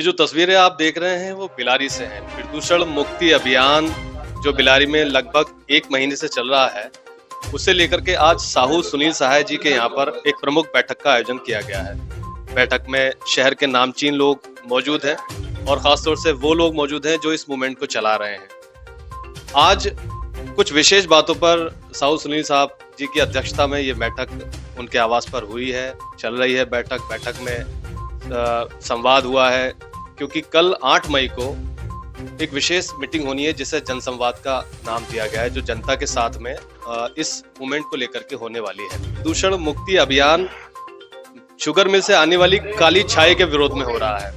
ये जो तस्वीरें आप देख रहे हैं वो बिलारी से हैं। प्रदूषण मुक्ति अभियान जो बिलारी में लगभग 1 महीने से चल रहा है, उसे लेकर के आज साहू सुनील सहाय जी के यहाँ पर एक प्रमुख बैठक का आयोजन किया गया है। बैठक में शहर के नामचीन लोग मौजूद हैं और खासतौर से वो लोग मौजूद हैं जो इस मूवमेंट को चला रहे हैं। आज कुछ विशेष बातों पर साहू सुनील साहब जी की अध्यक्षता में ये बैठक उनके आवास पर हुई है, चल रही है बैठक में संवाद हुआ है, क्योंकि कल 8 मई को एक विशेष मीटिंग होनी है जिसे जनसंवाद का नाम दिया गया है, जो जनता के साथ में इस मूवमेंट को लेकर के होने वाली है। प्रदूषण मुक्ति अभियान शुगर मिल से आने वाली काली छाई के विरोध में हो रहा है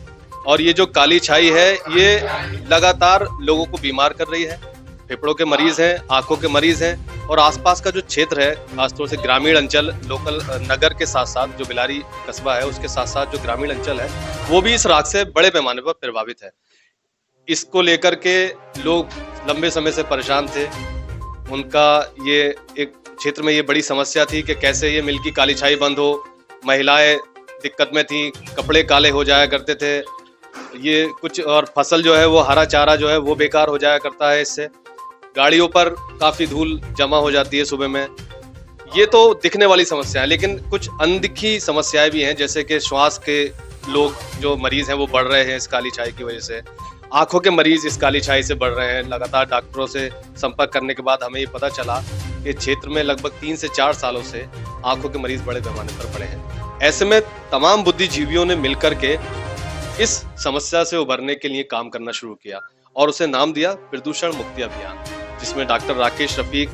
और ये जो काली छाई है ये लगातार लोगों को बीमार कर रही है। फेफड़ों के मरीज हैं, आंखों के मरीज हैं और आसपास का जो क्षेत्र है, खासतौर से ग्रामीण अंचल, लोकल नगर के साथ साथ जो बिलारी कस्बा है उसके साथ साथ जो ग्रामीण अंचल है वो भी इस राख से बड़े पैमाने पर प्रभावित है। इसको लेकर के लोग लंबे समय से परेशान थे। उनका ये एक क्षेत्र में ये बड़ी समस्या थी कि कैसे ये मिल की काली छाई बंद हो। महिलाएं दिक्कत में थी, कपड़े काले हो जाया करते थे, ये कुछ और फसल जो है वो हरा चारा जो है वो बेकार हो जाया करता है। इससे गाड़ियों पर काफी धूल जमा हो जाती है सुबह में। ये तो दिखने वाली समस्या है, लेकिन कुछ अनदिखी समस्याएं भी हैं, जैसे कि श्वास के लोग जो मरीज हैं वो बढ़ रहे हैं इस काली छाई की वजह से। आंखों के मरीज इस काली छाई से बढ़ रहे हैं। लगातार डॉक्टरों से संपर्क करने के बाद हमें ये पता चला कि क्षेत्र में लगभग 3 से 4 सालों से आंखों के मरीज बड़े पैमाने पर बढ़े हैं। ऐसे में तमाम बुद्धिजीवियों ने मिलकर के इस समस्या से उभरने के लिए काम करना शुरू किया और उसे नाम दिया प्रदूषण मुक्ति अभियान, जिसमें डॉक्टर राकेश रफीक,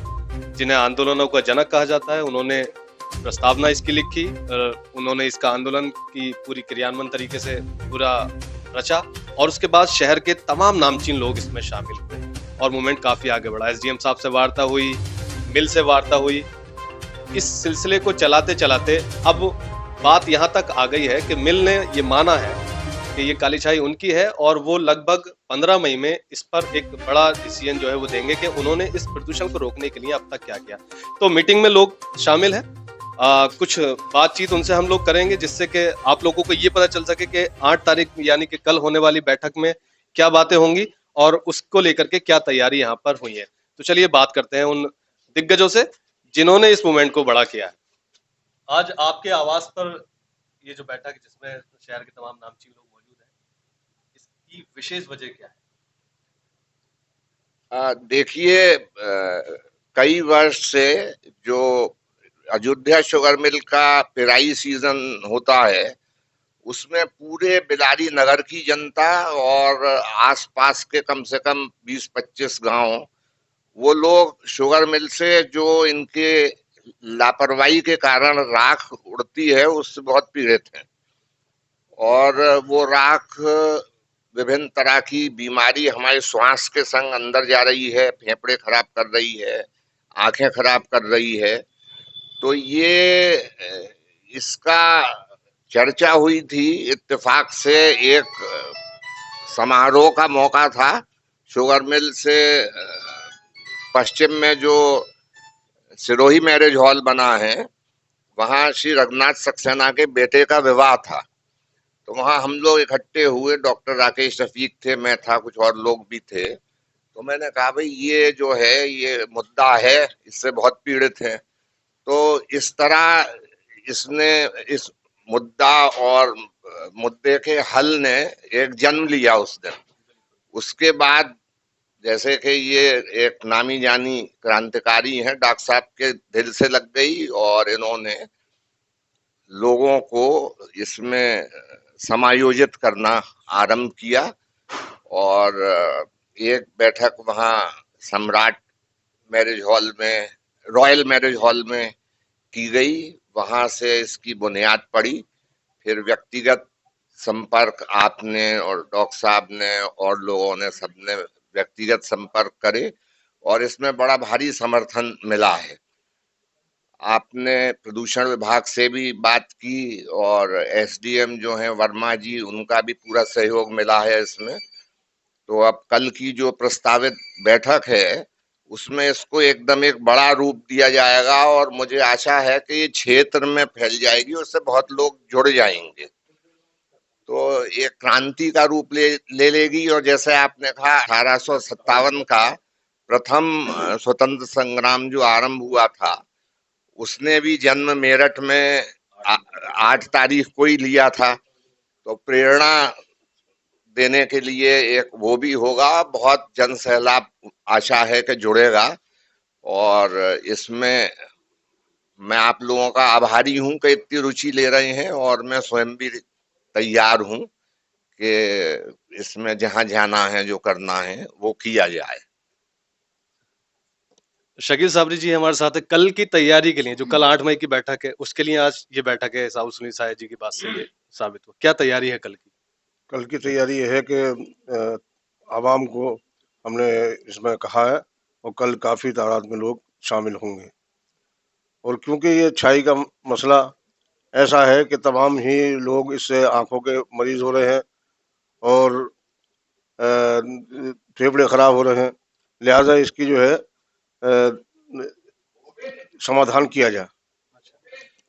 जिन्हें आंदोलनों का जनक कहा जाता है, उन्होंने प्रस्तावना इसकी लिखी। उन्होंने इसका आंदोलन की पूरी क्रियान्वयन तरीके से पूरा रचा और उसके बाद शहर के तमाम नामचीन लोग इसमें शामिल हुए और मूवमेंट काफी आगे बढ़ा। एसडीएम साहब से वार्ता हुई, मिल से वार्ता हुई। इस सिलसिले को चलाते चलाते अब बात यहाँ तक आ गई है कि मिल ने ये माना है कि ये काली छाई उनकी है और वो लगभग 15 मई में इस पर एक बड़ा डिसीजन जो है वो देंगे कि उन्होंने इस प्रदूषण को रोकने के लिए अब तक क्या किया। तो मीटिंग में लोग शामिल हैं, कुछ बातचीत उनसे हम लोग करेंगे जिससे कि आप लोगों को ये पता चल सके कि 8 तारीख यानी कि कल होने वाली बैठक में क्या बातें होंगी और उसको लेकर के क्या तैयारी यहाँ पर हुई है। तो चलिए बात करते हैं उन दिग्गजों से जिन्होंने इस मूवमेंट को बड़ा किया है। आज आपके आवास पर ये जो बैठक है जिसमें शहर के तमाम नामचीन लोग मौजूद हैं, इसकी विशेष वजह क्या है? देखिए, कई वर्ष से जो अयोध्या शुगर मिल का पेराई सीजन होता है उसमें पूरे बिलारी नगर की जनता और आसपास के कम से कम 20-25 गांव, वो लोग शुगर मिल से जो इनके लापरवाही के कारण राख उड़ती है उससे बहुत पीड़ित हैं और वो राख विभिन्न तरह की बीमारी हमारे श्वास के संग अंदर जा रही है, फेफड़े खराब कर रही है, आंखें खराब कर रही है। तो ये इसका चर्चा हुई थी। इत्तेफाक से एक समारोह का मौका था। शुगर मिल से पश्चिम में जो सिरोही मैरिज हॉल बना है वहां श्री रघुनाथ सक्सेना के बेटे का विवाह था, तो वहां हम लोग इकट्ठे हुए। डॉक्टर राकेश रफीक थे, मैं था, कुछ और लोग भी थे। तो मैंने कहा भाई ये जो है ये मुद्दा है, इससे बहुत पीड़ित है। तो इस तरह इसने इस मुद्दा और मुद्दे के हल ने एक जन्म लिया उस दिन। उसके बाद जैसे कि ये एक नामी जानी क्रांतिकारी हैं, डॉक्टर साहब के दिल से लग गई और इन्होंने लोगों को इसमें समायोजित करना आरंभ किया और एक बैठक वहाँ सम्राट मैरिज हॉल में, रॉयल मैरिज हॉल में की गई। वहां से इसकी बुनियाद पड़ी। फिर व्यक्तिगत संपर्क आपने और डॉक्टर साहब ने और लोगों ने, सबने व्यक्तिगत संपर्क करे और इसमें बड़ा भारी समर्थन मिला है। आपने प्रदूषण विभाग से भी बात की और एसडीएम जो हैं वर्मा जी, उनका भी पूरा सहयोग मिला है इसमें। तो अब कल की जो प्रस्तावित बैठक है उसमें इसको एकदम एक बड़ा रूप दिया जाएगा और मुझे आशा है कि ये क्षेत्र में फैल जाएगी, उससे बहुत लोग जुड़ जाएंगे। तो एक क्रांति का रूप ले लेगी। और जैसे आपने कहा 1857 का प्रथम स्वतंत्र संग्राम जो आरंभ हुआ था, उसने भी जन्म मेरठ में 8 तारीख को ही लिया था। तो प्रेरणा देने के लिए एक वो भी होगा, बहुत जन सैलाब आशा है कि जुड़ेगा। और इसमें मैं आप लोगों का आभारी हूं कि इतनी रुचि ले रहे हैं, और मैं स्वयं भी तैयार हूं कि इसमें जहां जाना है, जो करना है वो किया जाए। शकील साबरी जी हमारे साथ है। कल की तैयारी के लिए, जो कल 8 मई की बैठक है, उसके लिए आज ये बैठक है, साहू सुनील साहे जी की बात से ये साबित हुआ। क्या तैयारी है कल की? कल की तैयारी ये है कि आवाम को हमने इसमें कहा है, और कल काफ़ी तादाद में लोग शामिल होंगे। और क्योंकि ये छाई का मसला ऐसा है कि तमाम ही लोग इससे आंखों के मरीज हो रहे हैं और फेफड़े खराब हो रहे हैं, लिहाजा इसकी जो है समाधान किया जाए।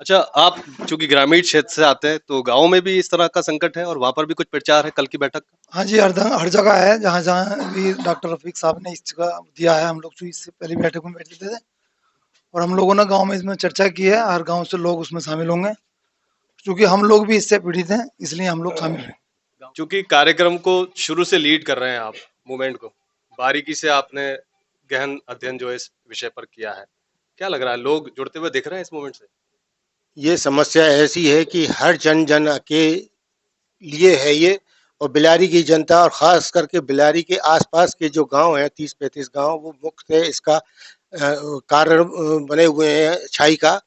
अच्छा, आप चूंकि ग्रामीण क्षेत्र से आते हैं, तो गाँव में भी इस तरह का संकट है और वहां पर भी कुछ प्रचार है कल की बैठक का? हाँ जी, हर जगह है, जहाँ जहाँ भी डॉक्टर रफीक साहब ने इस जगह दिया है। हम लोग तो इससे पहली बैठक में बैठे थे और हम लोगों ने गांव में इसमें चर्चा की है। हर गांव से लोग उसमें शामिल होंगे, क्योंकि हम लोग भी इससे पीड़ित हैं, इसलिए हम लोग शामिल हैं। चूंकि कार्यक्रम को शुरू से लीड कर रहे हैं आप, मूवमेंट को बारीकी से आपने गहन अध्ययन जो है इस विषय पर किया है, क्या लग रहा है, लोग जुड़ते हुए दिख रहे हैं इस मूवमेंट से? ये समस्या ऐसी है कि हर जन के लिए है ये, और बिलारी की जनता और खास करके बिलारी के आसपास के जो गांव हैं, 30-35 गांव, वो मुख्य है इसका कारण बने हुए हैं छाई का।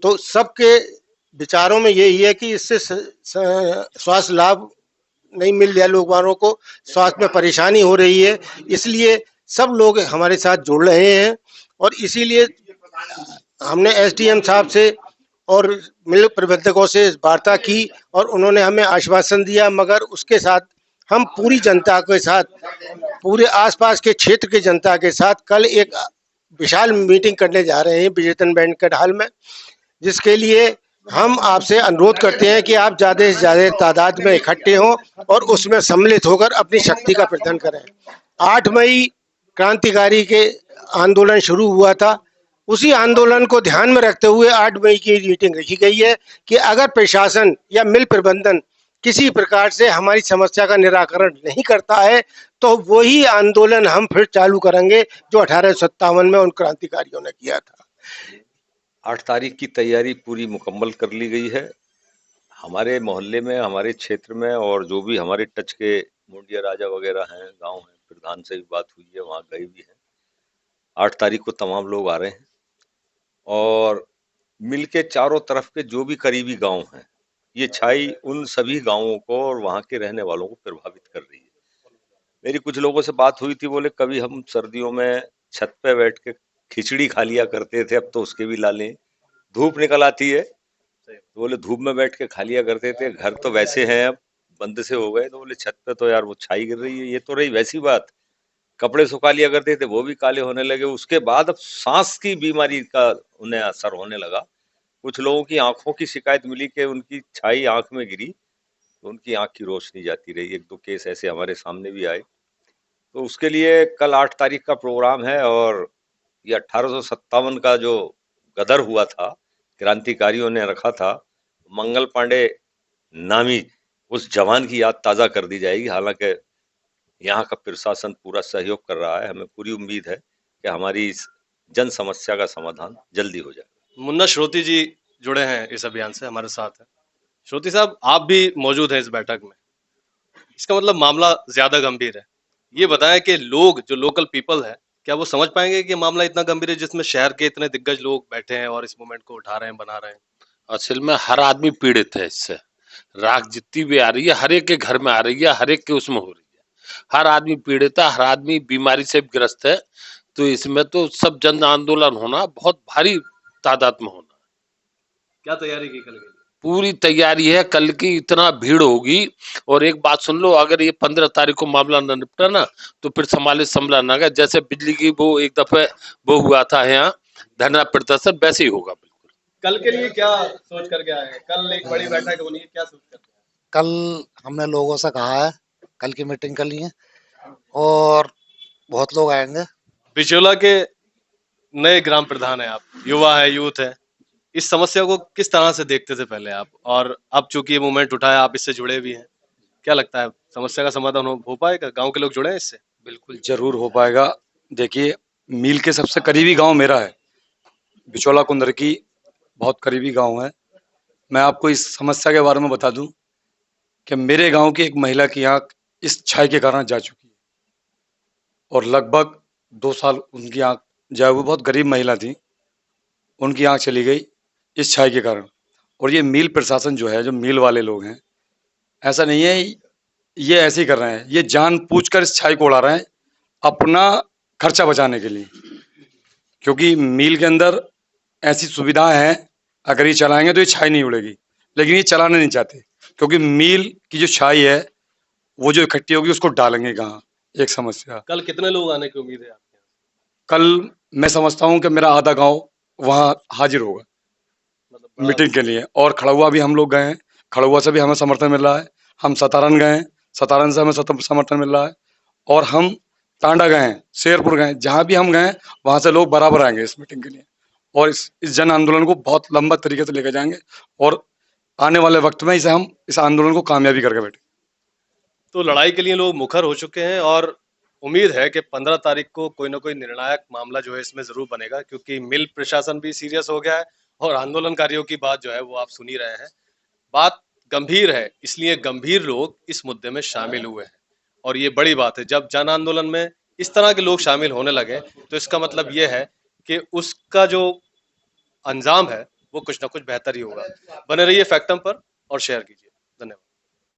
तो सबके विचारों में यही है कि इससे स्वास्थ्य लाभ नहीं मिल रहा, लोग वालों को स्वास्थ्य में परेशानी हो रही है, इसलिए सब लोग हमारे साथ जुड़ रहे हैं। और इसीलिए हमने एसडीएम साहब से और मिल प्रबंधकों से वार्ता की और उन्होंने हमें आश्वासन दिया, मगर उसके साथ हम पूरी जनता के साथ, पूरे आसपास के क्षेत्र की जनता के साथ कल एक विशाल मीटिंग करने जा रहे हैं विजेतन बैंक्वेट हॉल में, जिसके लिए हम आपसे अनुरोध करते हैं कि आप ज्यादा से ज्यादा तादाद में इकट्ठे हों और उसमें सम्मिलित होकर अपनी शक्ति का प्रदर्शन करें। 8 मई क्रांतिकारी के आंदोलन शुरू हुआ था, उसी आंदोलन को ध्यान में रखते हुए 8 मई की मीटिंग रखी गई है कि अगर प्रशासन या मिल प्रबंधन किसी प्रकार से हमारी समस्या का निराकरण नहीं करता है, तो वही आंदोलन हम फिर चालू करेंगे जो 1857 में उन क्रांतिकारियों ने किया था। 8 तारीख की तैयारी पूरी मुकम्मल कर ली गई है। हमारे मोहल्ले में, हमारे क्षेत्र में, और जो भी हमारे टच के मुंडिया राजा वगैरह हैं, गांव हैं, प्रधान से भी बात हुई है, वहाँ गए भी हैं। 8 तारीख को तमाम लोग आ रहे हैं और मिलके चारों तरफ के जो भी करीबी गांव हैं, ये छाई उन सभी गांवों को और वहाँ के रहने वालों को प्रभावित कर रही है। मेरी कुछ लोगों से बात हुई थी, बोले कभी हम सर्दियों में छत पे बैठ के खिचड़ी खा लिया करते थे, अब तो उसके भी लाले, धूप निकल आती है तो बोले धूप में बैठ के खा लिया करते थे, घर तो वैसे हैं अब बंद से हो गए, तो बोले छत पे तो यार वो छाई गिर रही है। ये तो रही वैसी बात, कपड़े सुखा लिया करते थे, वो भी काले होने लगे। उसके बाद अब सांस की बीमारी का उन्हें असर होने लगा। कुछ लोगों की आंखों की शिकायत मिली कि उनकी छाई आंख में गिरी तो उनकी आंख की रोशनी जाती रही। 1-2 केस ऐसे हमारे सामने भी आए। तो उसके लिए कल 8 तारीख का प्रोग्राम है, और ये 1857 का जो गदर हुआ था, क्रांतिकारियों ने रखा था, मंगल पांडे नामी उस जवान की याद ताज़ा कर दी जाएगी। हालांकि यहाँ का प्रशासन पूरा सहयोग कर रहा है, हमें पूरी उम्मीद है कि हमारी इस जन समस्या का समाधान जल्दी हो जाए। मुन्ना श्रोती जी जुड़े हैं इस अभियान से, हमारे साथ है। श्रोती साहब, आप भी मौजूद हैं इस बैठक में, इसका मतलब मामला ज्यादा गंभीर है। ये बताएं कि लोग, जो लोकल पीपल है, क्या वो समझ पाएंगे कि मामला इतना गंभीर है जिसमें शहर के इतने दिग्गज लोग बैठे हैं और इस मूवमेंट को उठा रहे हैं, बना रहे हैं? असल में हर आदमी पीड़ित है इससे। राख जितनी भी आ रही है, हर एक के घर में आ रही है, हर एक के उसमें हो रही है। हर आदमी पीड़ित है, हर आदमी बीमारी से ग्रस्त है। तो इसमें तो सब जन आंदोलन होना, बहुत भारी तादाद में होना। क्या तैयारी की कल के लिए? पूरी तैयारी है, कल की इतना भीड़ होगी। और एक बात सुन लो, अगर ये 15 तारीख को मामला न निपटा ना, तो फिर संभाला ना गया। जैसे बिजली की वो एक दफे वो हुआ था यहाँ धरना प्रदर्शन, वैसे ही होगा बिल्कुल। कल के लिए क्या सोच करके आए हैं? कल एक बड़ी बैठक होनी है, क्या सोच कर? कल हमने लोगों से कहा है, कल की मीटिंग कर ली है और बहुत लोग आएंगे। बिचौला के नए ग्राम प्रधान है आप, युवा है, यूथ है, इस समस्या को किस तरह से देखते थे पहले आप, और अब चूंकि ये मूवमेंट उठाया, आप इससे जुड़े भी हैं, क्या लगता है समस्या का समाधान हो पाएगा? गांव के लोग जुड़े हैं इससे? बिल्कुल जरूर हो पाएगा। देखिए, मील के सबसे करीबी गांव मेरा है, बिचौला कुंदर की बहुत करीबी गांव है। मैं आपको इस समस्या के बारे में बता दूं कि मेरे गांव की एक महिला की आंख इस छाई के कारण जा चुकी है और लगभग 2 साल उनकी आंख जाए, वो बहुत गरीब महिला थी, उनकी आंख चली गई इस छाई के कारण। और ये मील प्रशासन जो है, जो मील वाले लोग हैं, ऐसा नहीं है ये ऐसे ही कर रहे हैं, ये जानबूझकर इस छाई को उड़ा रहे हैं अपना खर्चा बचाने के लिए, क्योंकि मील के अंदर ऐसी सुविधाएं हैं, अगर ये चलाएंगे तो ये छाई नहीं उड़ेगी, लेकिन ये चलाना नहीं चाहते क्योंकि मील की जो छाई है वो जो इकट्ठी होगी उसको डालेंगे कहाँ, एक समस्या। कल कितने लोग आने की उम्मीद है आपके? कल मैं समझता हूँ कि मेरा आधा गांव वहाँ हाजिर होगा मतलब मीटिंग के लिए। और खड़ुआ भी हम लोग गए हैं, खड़ुआ से भी हमें समर्थन मिल रहा है। हम सतारन गए हैं, सतारन से हमें समर्थन मिल रहा है। और हम टांडा गए हैं, शेरपुर गए हैं, जहाँ भी हम गए वहाँ से लोग बराबर आएंगे इस मीटिंग के लिए और इस जन आंदोलन को बहुत लंबा तरीके से लेकर जाएंगे और आने वाले वक्त में इसे हम इस आंदोलन को कामयाबी करके बैठे। तो लड़ाई के लिए लोग मुखर हो चुके हैं और उम्मीद है कि 15 तारीख को कोई ना कोई निर्णायक मामला जो है इसमें जरूर बनेगा, क्योंकि मिल प्रशासन भी सीरियस हो गया है और आंदोलनकारियों की बात जो है वो आप सुन ही रहे हैं। बात गंभीर है, इसलिए गंभीर लोग इस मुद्दे में शामिल हुए हैं और ये बड़ी बात है। जब जन आंदोलन में इस तरह के लोग शामिल होने लगे तो इसका मतलब ये है कि उसका जो अंजाम है वो कुछ ना कुछ बेहतर ही होगा। बने रहिए फैक्टम पर और शेयर कीजिए। धन्यवाद।